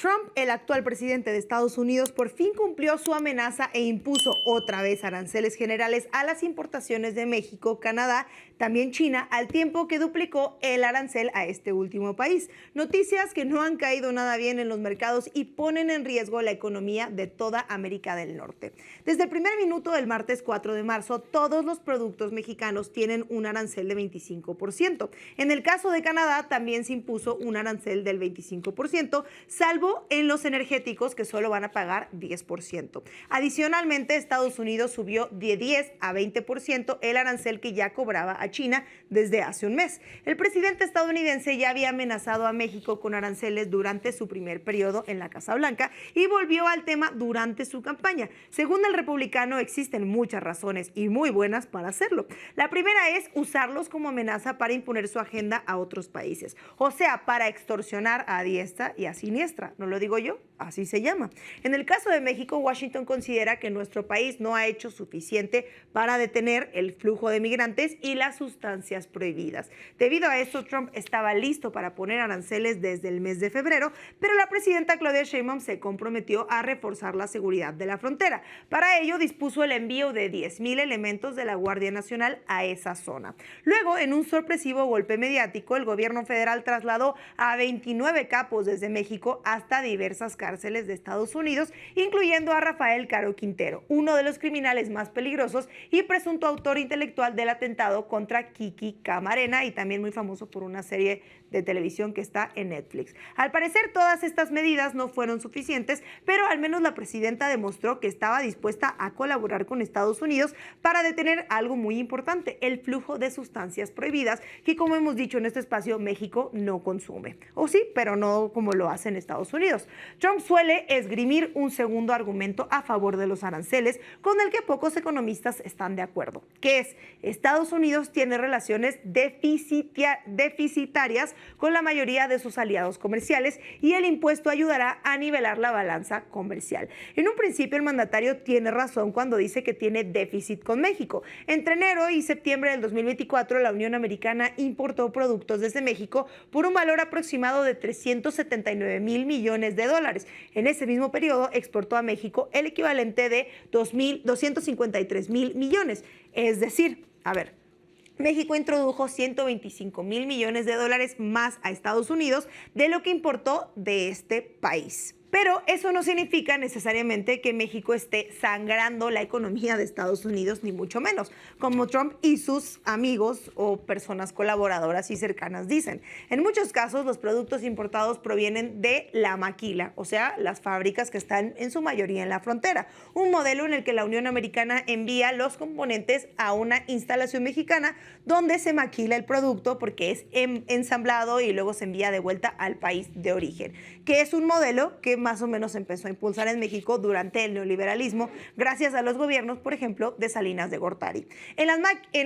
Trump, el actual presidente de Estados Unidos, por fin cumplió su amenaza e impuso otra vez aranceles generales a las importaciones de México, Canadá, también China, al tiempo que duplicó el arancel a este último país. Noticias que no han caído nada bien en los mercados y ponen en riesgo la economía de toda América del Norte. Desde el primer minuto del martes 4 de marzo, todos los productos mexicanos tienen un arancel de 25%. En el caso de Canadá, también se impuso un arancel del 25%, salvo en los energéticos, que solo van a pagar 10%. Adicionalmente, Estados Unidos subió de 10 a 20% el arancel que ya cobraba a China desde hace un mes. El presidente estadounidense ya había amenazado a México con aranceles durante su primer periodo en la Casa Blanca y volvió al tema durante su campaña. Según el republicano, existen muchas razones y muy buenas para hacerlo. La primera es usarlos como amenaza para imponer su agenda a otros países, o sea, para extorsionar a diestra y a siniestra. No lo digo yo, así se llama. En el caso de México, Washington considera que nuestro país no ha hecho suficiente para detener el flujo de migrantes y las sustancias prohibidas. Debido a esto, Trump estaba listo para poner aranceles desde el mes de febrero, pero la presidenta Claudia Sheinbaum se comprometió a reforzar la seguridad de la frontera. Para ello, dispuso el envío de 10,000 elementos de la Guardia Nacional a esa zona. Luego, en un sorpresivo golpe mediático, el gobierno federal trasladó a 29 capos desde México hasta diversas cárceles de Estados Unidos, incluyendo a Rafael Caro Quintero, uno de los criminales más peligrosos y presunto autor intelectual del atentado contra Kiki Camarena, y también muy famoso por una serie de televisión que está en Netflix. Al parecer, todas estas medidas no fueron suficientes, pero al menos la presidenta demostró que estaba dispuesta a colaborar con Estados Unidos para detener algo muy importante: el flujo de sustancias prohibidas, que, como hemos dicho en este espacio, México no consume. O sí, pero no como lo hace en Estados Unidos. Trump suele esgrimir un segundo argumento a favor de los aranceles, con el que pocos economistas están de acuerdo, que es: Estados Unidos tiene relaciones deficitarias con la mayoría de sus aliados comerciales y el impuesto ayudará a nivelar la balanza comercial. En un principio, el mandatario tiene razón cuando dice que tiene déficit con México. Entre enero y septiembre del 2024, la Unión Americana importó productos desde México por un valor aproximado de 379,000 millones de dólares. En ese mismo periodo, exportó a México el equivalente de 253,000 millones. Es decir, México introdujo 125,000 millones de dólares más a Estados Unidos de lo que importó de este país. Pero eso no significa necesariamente que México esté sangrando la economía de Estados Unidos, ni mucho menos, como Trump y sus amigos o personas colaboradoras y cercanas dicen. En muchos casos, los productos importados provienen de la maquila, o sea, las fábricas que están en su mayoría en la frontera, un modelo en el que la Unión Americana envía los componentes a una instalación mexicana donde se maquila el producto porque es ensamblado y luego se envía de vuelta al país de origen, que es un modelo que más o menos empezó a impulsar en México durante el neoliberalismo, gracias a los gobiernos, por ejemplo, de Salinas de Gortari. En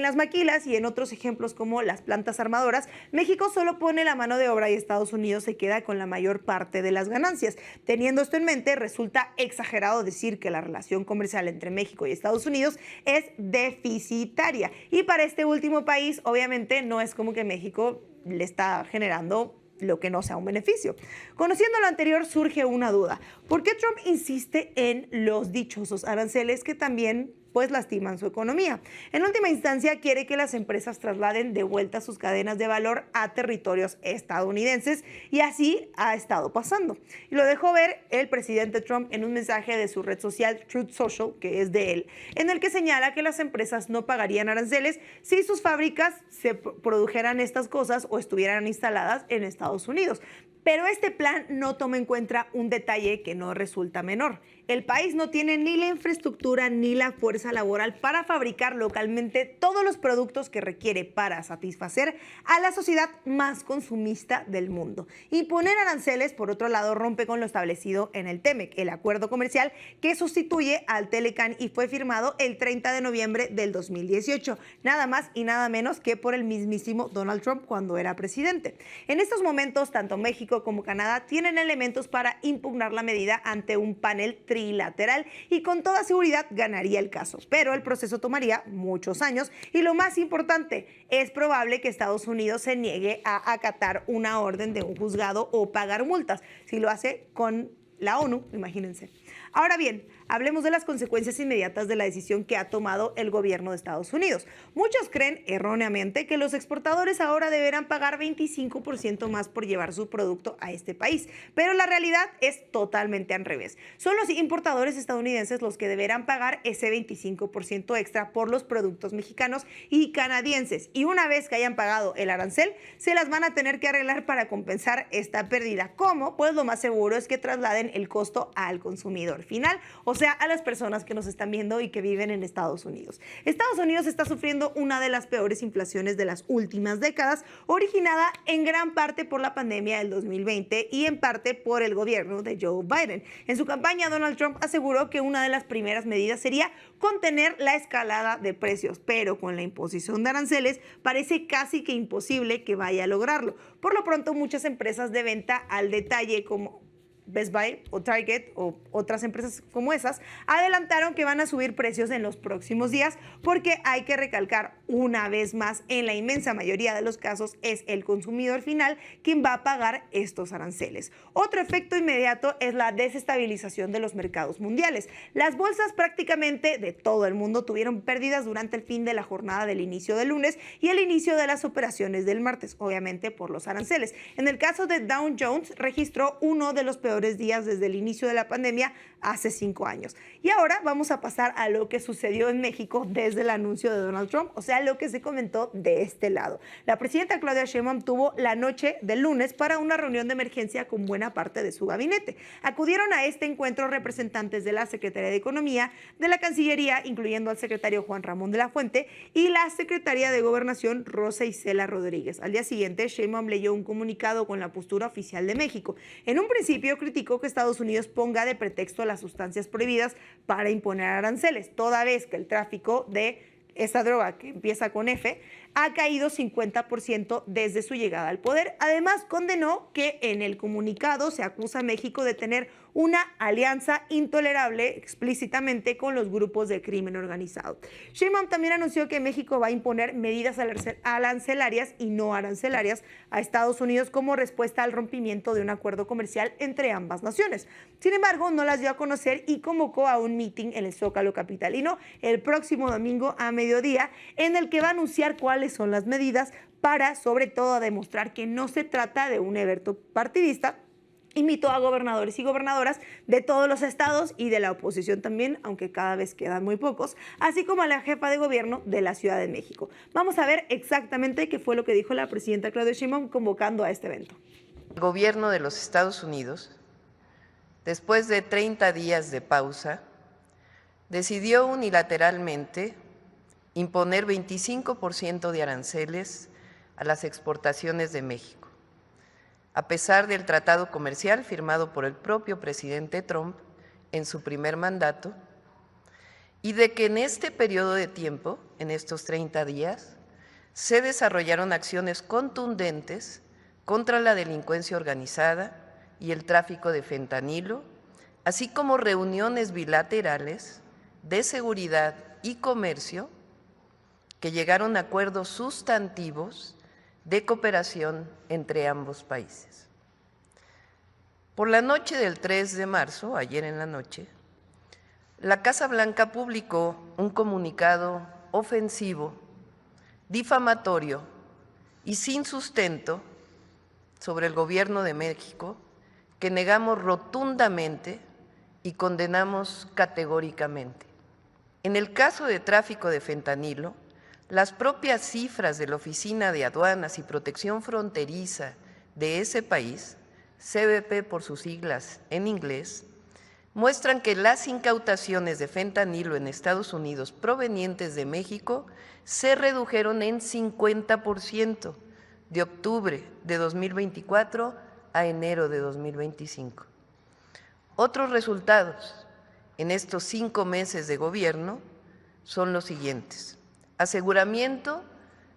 las maquilas y en otros ejemplos como las plantas armadoras, México solo pone la mano de obra y Estados Unidos se queda con la mayor parte de las ganancias. Teniendo esto en mente, resulta exagerado decir que la relación comercial entre México y Estados Unidos es deficitaria. Y para este último país, obviamente, no es como que México le está generando lo que no sea un beneficio. Conociendo lo anterior, surge una duda: ¿por qué Trump insiste en los dichosos aranceles que también lastiman su economía? En última instancia, quiere que las empresas trasladen de vuelta sus cadenas de valor a territorios estadounidenses, y así ha estado pasando. Y lo dejó ver el presidente Trump en un mensaje de su red social Truth Social, que es de él, en el que señala que las empresas no pagarían aranceles si sus fábricas se produjeran estas cosas o estuvieran instaladas en Estados Unidos. Pero este plan no toma en cuenta un detalle que no resulta menor: el país no tiene ni la infraestructura ni la fuerza laboral para fabricar localmente todos los productos que requiere para satisfacer a la sociedad más consumista del mundo. Imponer aranceles, por otro lado, rompe con lo establecido en el TEMEC, el acuerdo comercial que sustituye al Telecán y fue firmado el 30 de noviembre del 2018, nada más y nada menos que por el mismísimo Donald Trump cuando era presidente. En estos momentos, tanto México México como Canadá tienen elementos para impugnar la medida ante un panel trilateral y con toda seguridad ganaría el caso. Pero el proceso tomaría muchos años y lo más importante, es probable que Estados Unidos se niegue a acatar una orden de un juzgado o pagar multas. Si lo hace con la ONU, imagínense. Ahora bien, hablemos de las consecuencias inmediatas de la decisión que ha tomado el gobierno de Estados Unidos. Muchos creen erróneamente que los exportadores ahora deberán pagar 25% más por llevar su producto a este país, pero la realidad es totalmente al revés. Son los importadores estadounidenses los que deberán pagar ese 25% extra por los productos mexicanos y canadienses, y una vez que hayan pagado el arancel, se las van a tener que arreglar para compensar esta pérdida. ¿Cómo? Pues lo más seguro es que trasladen el costo al consumidor final, o sea, a las personas que nos están viendo y que viven en Estados Unidos. Estados Unidos está sufriendo una de las peores inflaciones de las últimas décadas, originada en gran parte por la pandemia del 2020 y en parte por el gobierno de Joe Biden. En su campaña, Donald Trump aseguró que una de las primeras medidas sería contener la escalada de precios, pero con la imposición de aranceles parece casi que imposible que vaya a lograrlo. Por lo pronto, muchas empresas de venta al detalle como Best Buy o Target o otras empresas como esas adelantaron que van a subir precios en los próximos días, porque hay que recalcar una vez más, en la inmensa mayoría de los casos es el consumidor final quien va a pagar estos aranceles. Otro efecto inmediato es la desestabilización de los mercados mundiales. Las bolsas prácticamente de todo el mundo tuvieron pérdidas durante el fin de la jornada del inicio del lunes y el inicio de las operaciones del martes, obviamente por los aranceles. En el caso de Dow Jones, registró uno de los peores días desde el inicio de la pandemia hace 5 años. Y ahora vamos a pasar a lo que sucedió en México desde el anuncio de Donald Trump, o sea, lo que se comentó de este lado. La presidenta Claudia Sheinbaum tuvo la noche del lunes para una reunión de emergencia con buena parte de su gabinete. Acudieron a este encuentro representantes de la Secretaría de Economía, de la Cancillería, incluyendo al secretario Juan Ramón de la Fuente, y la secretaria de Gobernación, Rosa Isela Rodríguez. Al día siguiente, Sheinbaum leyó un comunicado con la postura oficial de México. En un principio criticó que Estados Unidos ponga de pretexto las sustancias prohibidas para imponer aranceles, toda vez que el tráfico de esta droga, que empieza con F, ha caído 50% desde su llegada al poder. Además, condenó que en el comunicado se acusa a México de tener una alianza intolerable explícitamente con los grupos de crimen organizado. Sheinbaum también anunció que México va a imponer medidas arancelarias y no arancelarias a Estados Unidos como respuesta al rompimiento de un acuerdo comercial entre ambas naciones. Sin embargo, no las dio a conocer y convocó a un meeting en el Zócalo capitalino el próximo domingo a mediodía, en el que va a anunciar cuáles son las medidas para, sobre todo, demostrar que no se trata de un evento partidista. Invitó a gobernadores y gobernadoras de todos los estados y de la oposición también, aunque cada vez quedan muy pocos, así como a la jefa de gobierno de la Ciudad de México. Vamos a ver exactamente qué fue lo que dijo la presidenta Claudia Sheinbaum convocando a este evento. El gobierno de los Estados Unidos, después de 30 días de pausa, decidió unilateralmente imponer 25% de aranceles a las exportaciones de México, a pesar del tratado comercial firmado por el propio presidente Trump en su primer mandato, y de que en este periodo de tiempo, en estos 30 días, se desarrollaron acciones contundentes contra la delincuencia organizada y el tráfico de fentanilo, así como reuniones bilaterales de seguridad y comercio que llegaron a acuerdos sustantivos de cooperación entre ambos países. Por la noche del 3 de marzo, ayer en la noche, la Casa Blanca publicó un comunicado ofensivo, difamatorio y sin sustento sobre el gobierno de México, que negamos rotundamente y condenamos categóricamente. En el caso de tráfico de fentanilo, las propias cifras de la Oficina de Aduanas y Protección Fronteriza de ese país, CBP por sus siglas en inglés, muestran que las incautaciones de fentanilo en Estados Unidos provenientes de México se redujeron en 50% de octubre de 2024 a enero de 2025. Otros resultados en estos 5 meses de gobierno son los siguientes: aseguramiento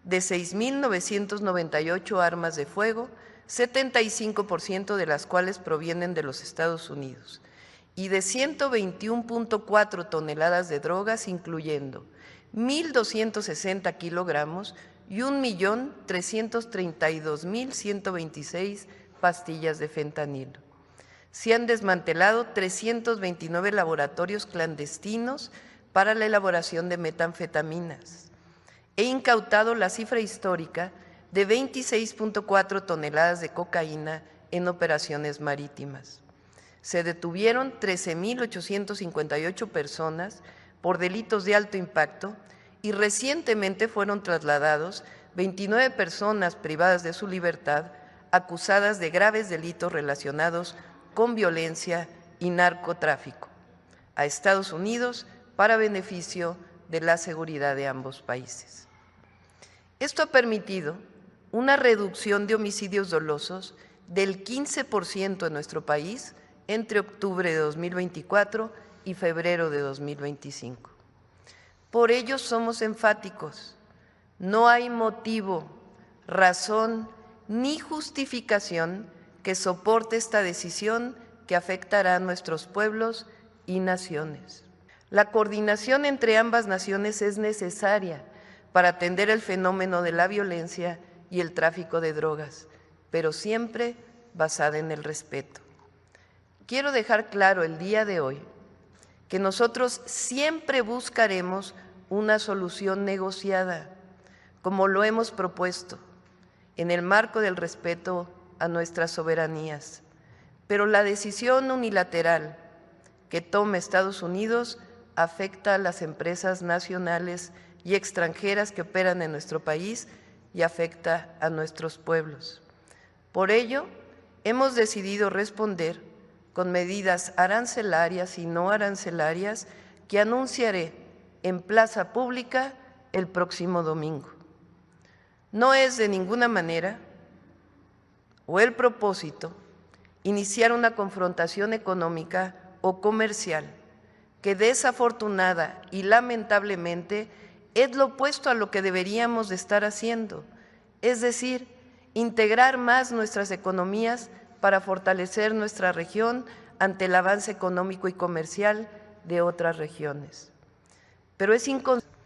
de 6.998 armas de fuego 75% de las cuales provienen de los Estados Unidos, y de 121.4 toneladas de drogas, incluyendo 1.260 kilogramos y 1.332.126 pastillas de fentanilo. Se han desmantelado 329 laboratorios clandestinos para la elaboración de metanfetaminas. He incautado la cifra histórica de 26.4 toneladas de cocaína en operaciones marítimas. Se detuvieron 13.858 personas por delitos de alto impacto y recientemente fueron trasladados 29 personas privadas de su libertad acusadas de graves delitos relacionados con violencia y narcotráfico a Estados Unidos para beneficio de la seguridad de ambos países. Esto ha permitido una reducción de homicidios dolosos del 15% en nuestro país entre octubre de 2024 y febrero de 2025. Por ello somos enfáticos. No hay motivo, razón ni justificación que soporte esta decisión que afectará a nuestros pueblos y naciones. La coordinación entre ambas naciones es necesaria para atender el fenómeno de la violencia y el tráfico de drogas, pero siempre basada en el respeto. Quiero dejar claro el día de hoy que nosotros siempre buscaremos una solución negociada, como lo hemos propuesto, en el marco del respeto a nuestras soberanías. Pero la decisión unilateral que tome Estados Unidos afecta a las empresas nacionales y extranjeras que operan en nuestro país y afecta a nuestros pueblos. Por ello, hemos decidido responder con medidas arancelarias y no arancelarias que anunciaré en plaza pública el próximo domingo. No es de ninguna manera o el propósito iniciar una confrontación económica o comercial que desafortunada y lamentablemente es lo opuesto a lo que deberíamos de estar haciendo, es decir, integrar más nuestras economías para fortalecer nuestra región ante el avance económico y comercial de otras regiones. Pero es inconsciente.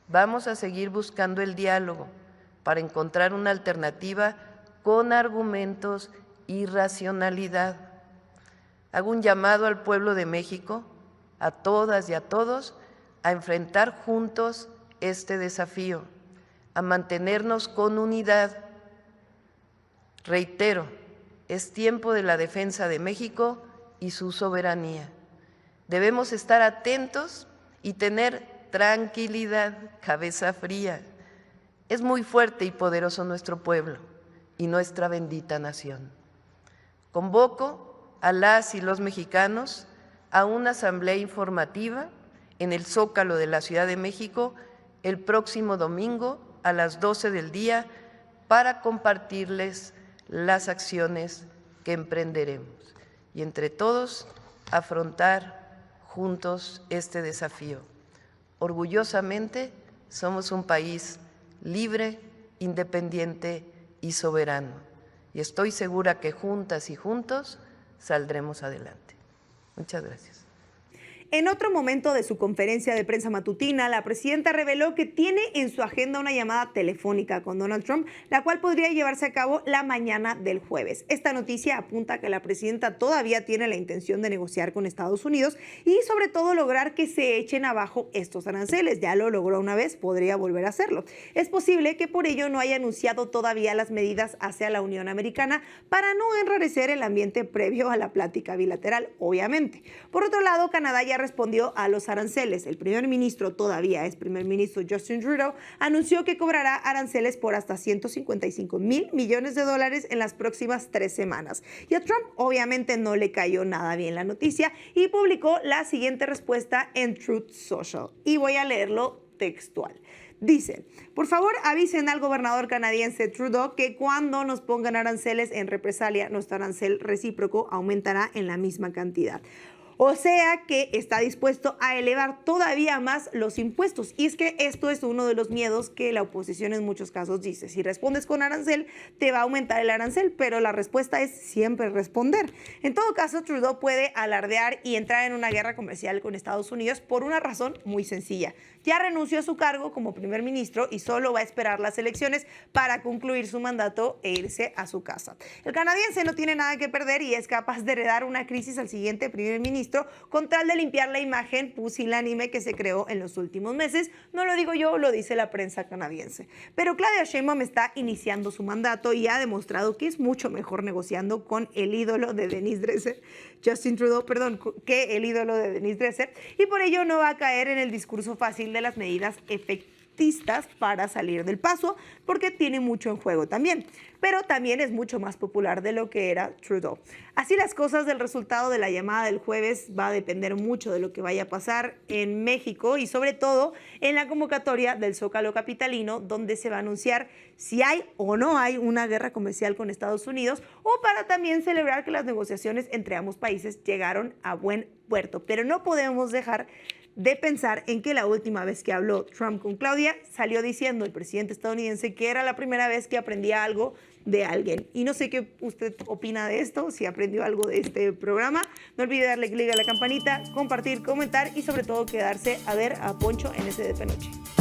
Vamos a seguir buscando el diálogo para encontrar una alternativa con argumentos y racionalidad. Hago un llamado al pueblo de México, a todas y a todos, a enfrentar juntos este desafío, a mantenernos con unidad. Reitero, es tiempo de la defensa de México y su soberanía. Debemos estar atentos y tener tranquilidad, cabeza fría. Es muy fuerte y poderoso nuestro pueblo y nuestra bendita nación. Convoco a las y los mexicanos a una asamblea informativa en el Zócalo de la Ciudad de México el próximo domingo a las 12 del día para compartirles las acciones que emprenderemos y entre todos afrontar juntos este desafío. Orgullosamente somos un país libre, independiente y soberano y estoy segura que juntas y juntos saldremos adelante. Muchas gracias. En otro momento de su conferencia de prensa matutina, la presidenta reveló que tiene en su agenda una llamada telefónica con Donald Trump, la cual podría llevarse a cabo la mañana del jueves. Esta noticia apunta a que la presidenta todavía tiene la intención de negociar con Estados Unidos y sobre todo lograr que se echen abajo estos aranceles. Ya lo logró una vez, podría volver a hacerlo. Es posible que por ello no haya anunciado todavía las medidas hacia la Unión Americana para no enrarecer el ambiente previo a la plática bilateral, obviamente. Por otro lado, Canadá ya respondió a los aranceles. El primer ministro, todavía es primer ministro Justin Trudeau, anunció que cobrará aranceles por hasta $155,000 millones en las próximas 3 semanas. Y a Trump obviamente no le cayó nada bien la noticia y publicó la siguiente respuesta en Truth Social. Y voy a leerlo textual. Dice, por favor avisen al gobernador canadiense Trudeau que cuando nos pongan aranceles en represalia, nuestro arancel recíproco aumentará en la misma cantidad. O sea que está dispuesto a elevar todavía más los impuestos. Y es que esto es uno de los miedos que la oposición en muchos casos dice. Si respondes con arancel, te va a aumentar el arancel, pero la respuesta es siempre responder. En todo caso, Trudeau puede alardear y entrar en una guerra comercial con Estados Unidos por una razón muy sencilla. Ya renunció a su cargo como primer ministro y solo va a esperar las elecciones para concluir su mandato e irse a su casa. El canadiense no tiene nada que perder y es capaz de heredar una crisis al siguiente primer ministro con tal de limpiar la imagen pusilánime que se creó en los últimos meses. No lo digo yo, lo dice la prensa canadiense. Pero Claudia Sheinbaum está iniciando su mandato y ha demostrado que es mucho mejor negociando con el ídolo de Denise Dresser, Justin Trudeau, que el ídolo de Denise Dresser, y por ello no va a caer en el discurso fácil de las medidas efectistas para salir del paso, porque tiene mucho en juego también, pero también es mucho más popular de lo que era Trudeau. Así las cosas, del resultado de la llamada del jueves va a depender mucho de lo que vaya a pasar en México y sobre todo en la convocatoria del Zócalo capitalino, donde se va a anunciar si hay o no hay una guerra comercial con Estados Unidos, o para también celebrar que las negociaciones entre ambos países llegaron a buen puerto. Pero no podemos dejar de pensar en que la última vez que habló Trump con Claudia, salió diciendo el presidente estadounidense que era la primera vez que aprendía algo de alguien. Y no sé qué usted opina de esto, si aprendió algo de este programa. No olvide darle clic a la campanita, compartir, comentar y sobre todo quedarse a ver a Poncho en SDP Noche.